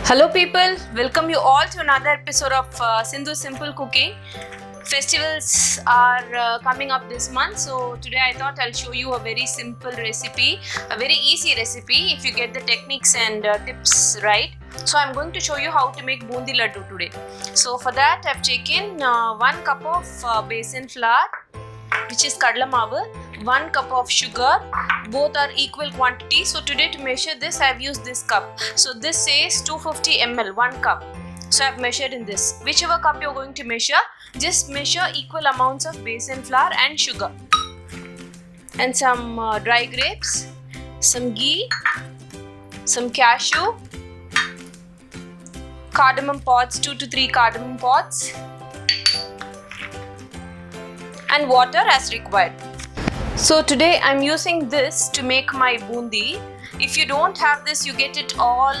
Hello people, welcome you all to another episode of Sindhu Simple Cooking. Festivals are coming up this month, so today I thought I'll show you a very simple recipe, a very easy recipe if you get the techniques and tips right. So I'm going to show you how to make bundi laddu today. So for that I've taken 1 cup of besan flour, which is kadla maavu, 1 cup of sugar. Both are equal quantity. So today to measure this I have used this cup. So this says 250 ml, 1 cup. So I have measured in this. Whichever cup you are going to measure, just measure equal amounts of besan flour and sugar. And some dry grapes, some ghee, some cashew, cardamom pods, 2 to 3 cardamom pods, and water as required. So today I'm using this to make my bundi. If you don't have this, you get it all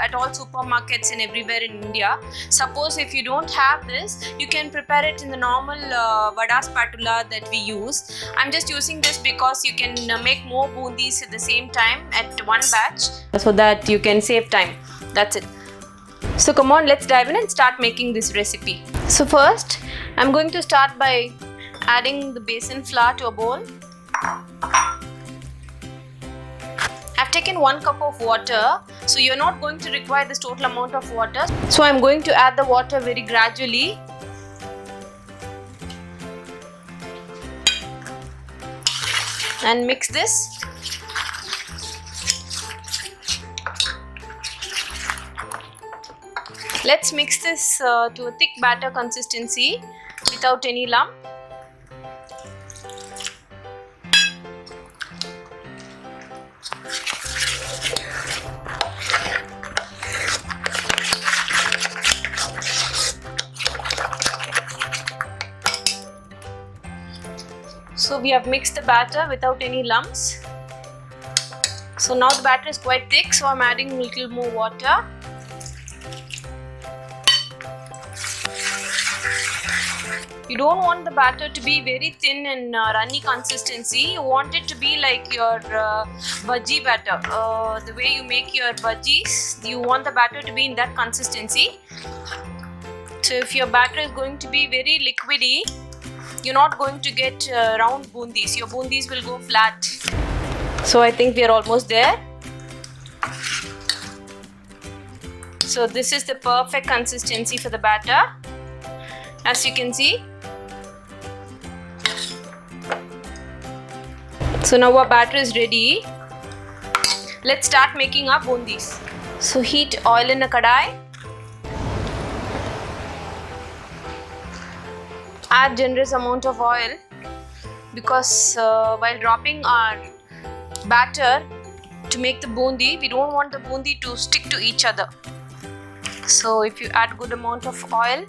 at all supermarkets and everywhere in India. Suppose if you don't have this, you can prepare it in the normal vada spatula that we use. I'm just using this because you can make more bundis at the same time at one batch, so that you can save time. That's it. So come on, let's dive in and start making this recipe. So first, I'm going to start by adding the besan flour to a bowl. I've taken 1 cup of water, so you're not going to require this total amount of water. So I'm going to add the water very gradually. And mix this. Let's mix this to a thick batter consistency without any lump. So we have mixed the batter without any lumps. So now the batter is quite thick, so I'm adding a little more water. You don't want the batter to be very thin and runny consistency. You want it to be like your bhaji batter. The way you make your bhajis, you want the batter to be in that consistency. So if your batter is going to be very liquidy, you're not going to get round bundis. Your bundis will go flat. So I think we are almost there. So this is the perfect consistency for the batter, as you can see. So now our batter is ready. Let's start making our bundis. So heat oil in a kadai. Add generous amount of oil, because while dropping our batter to make the bundi, we don't want the bundi to stick to each other. So if you add good amount of oil,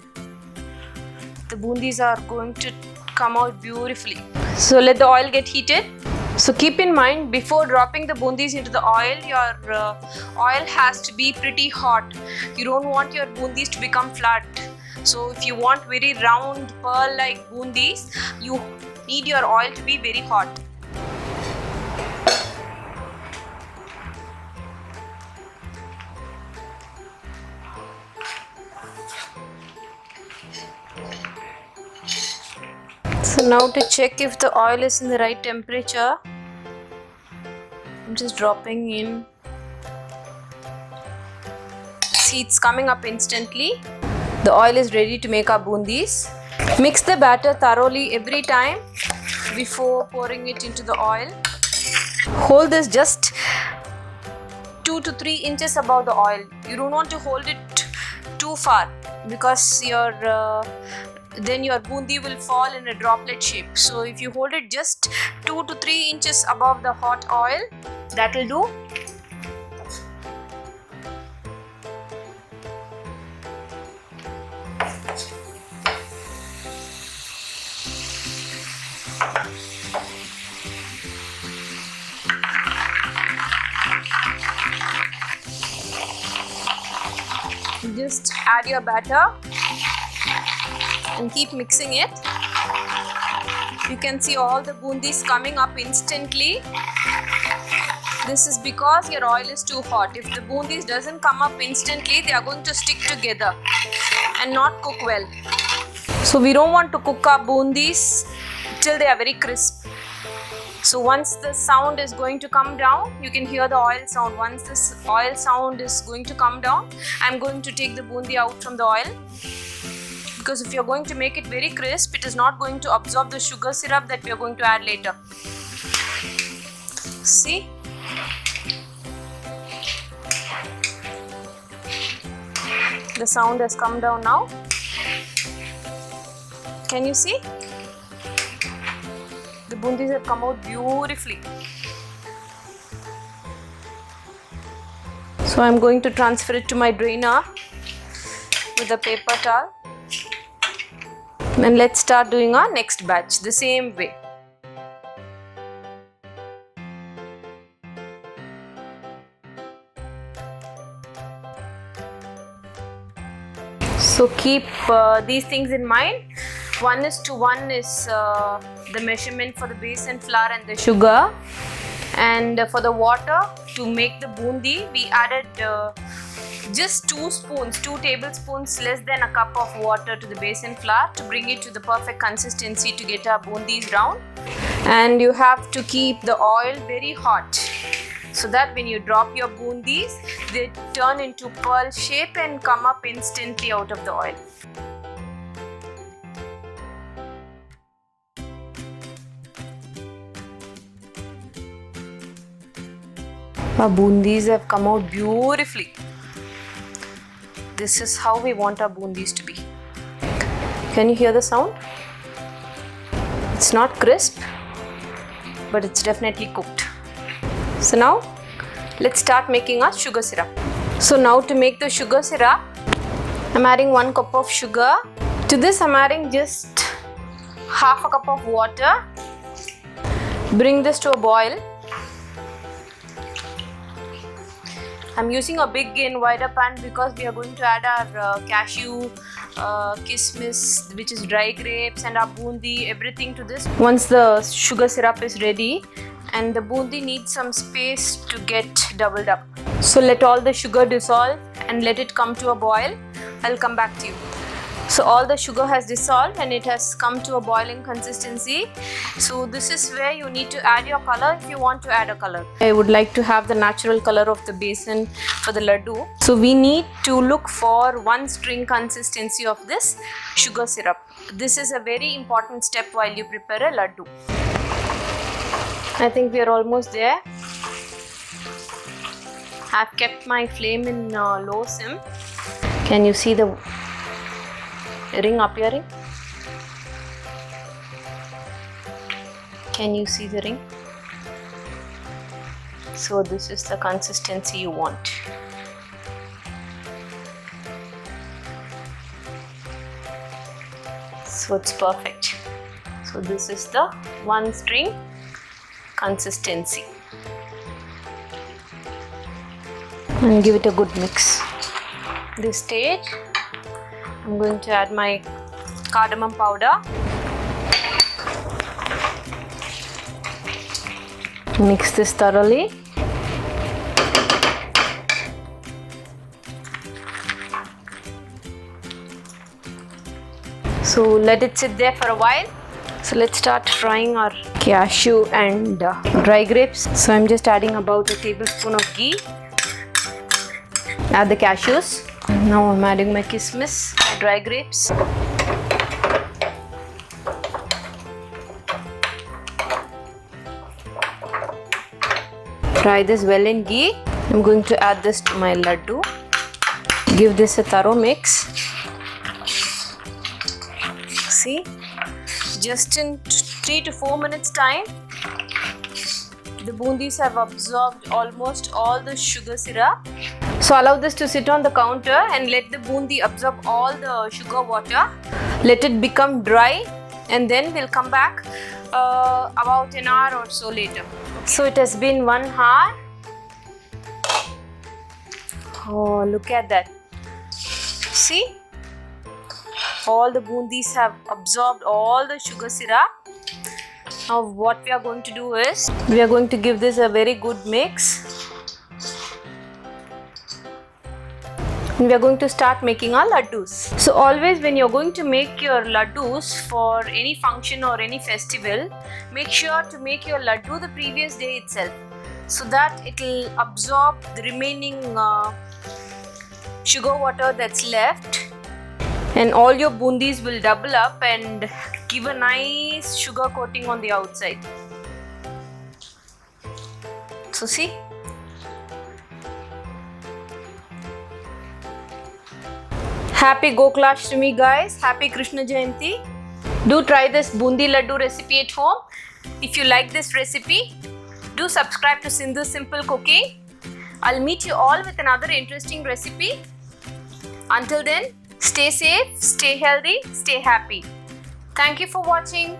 the bundis are going to come out beautifully. So let the oil get heated. So keep in mind, before dropping the bundis into the oil, your oil has to be pretty hot. You don't want your bundis to become flat. So if you want very round pearl-like bundis, you need your oil to be very hot. So now to check if the oil is in the right temperature, I'm just dropping in. See, it's coming up instantly. The oil is ready to make our bundis. Mix the batter thoroughly every time before pouring it into the oil. Hold this just 2 to 3 inches above the oil. You don't want to hold it too far, because then your bundi will fall in a droplet shape. So if you hold it just 2 to 3 inches above the hot oil, that will do. Just add your batter and keep mixing it. You can see all the bundis coming up instantly. This is because your oil is too hot. If the bundis doesn't come up instantly, they are going to stick together and not cook well. So we don't want to cook our bundis till they are very crisp. So once the sound is going to come down, you can hear the oil sound. Once this oil sound is going to come down, I'm going to take the bundi out from the oil. Because if you're going to make it very crisp, it is not going to absorb the sugar syrup that we are going to add later. See? The sound has come down now. Can you see? The bundis have come out beautifully. So I'm going to transfer it to my drainer with a paper towel. And let's start doing our next batch the same way. So keep these things in mind. 1:1 is the measurement for the besan flour and the sugar. And for the water, to make the bundi, we added just 2 tablespoons less than a cup of water to the besan flour to bring it to the perfect consistency to get our bundis round. And you have to keep the oil very hot, so that when you drop your bundis, they turn into pearl shape and come up instantly out of the oil. Our bundis have come out beautifully. This is how we want our bundis to be. Can you hear the sound? It's not crisp, but it's definitely cooked. So now let's start making our sugar syrup. So now to make the sugar syrup, I'm adding 1 cup of sugar. To this I'm adding just half a cup of water. Bring this to a boil. I'm using a big and wider pan because we are going to add our cashew, kismis, which is dry grapes, and our bundi, everything to this. Once the sugar syrup is ready, and the bundi needs some space to get doubled up. So let all the sugar dissolve and let it come to a boil. I'll come back to you. So all the sugar has dissolved and it has come to a boiling consistency. So this is where you need to add your color if you want to add a color. I would like to have the natural color of the besan for the laddu. So we need to look for 1 string consistency of this sugar syrup. This is a very important step while you prepare a laddu. I think we are almost there. I've kept my flame in low sim. Can you see the ring appearing? Can you see the ring? So this is the consistency you want. So it's perfect. So this is the 1 string consistency. And give it a good mix. This stage, I'm going to add my cardamom powder. Mix this thoroughly. So let it sit there for a while. So let's start frying our cashew and dry grapes. So I'm just adding about a tablespoon of ghee. Add the cashews. Now I'm adding my kismis, my dry grapes. Fry this well in ghee. I'm going to add this to my laddu. Give this a thorough mix. See, just in 3 to 4 minutes time, the bundis have absorbed almost all the sugar syrup. So allow this to sit on the counter and let the bundi absorb all the sugar water. Let it become dry and then we'll come back about an hour or so later. So it has been 1 hour. Oh, look at that. See? All the bundis have absorbed all the sugar syrup. Now what we are going to do is, we are going to give this a very good mix. we are going to start making our laddus. So always when you're going to make your laddus for any function or any festival, make sure to make your laddu the previous day itself, so that it will absorb the remaining sugar water that's left, and all your bundis will double up and give a nice sugar coating on the outside. So see, happy Gokulashtami guys, happy Krishna Jayanti. Do try this bundi laddu recipe at home. If you like this recipe, do subscribe to Sindhu Simple Cooking. I'll meet you all with another interesting recipe. Until then, stay safe, stay healthy, stay happy. Thank you for watching.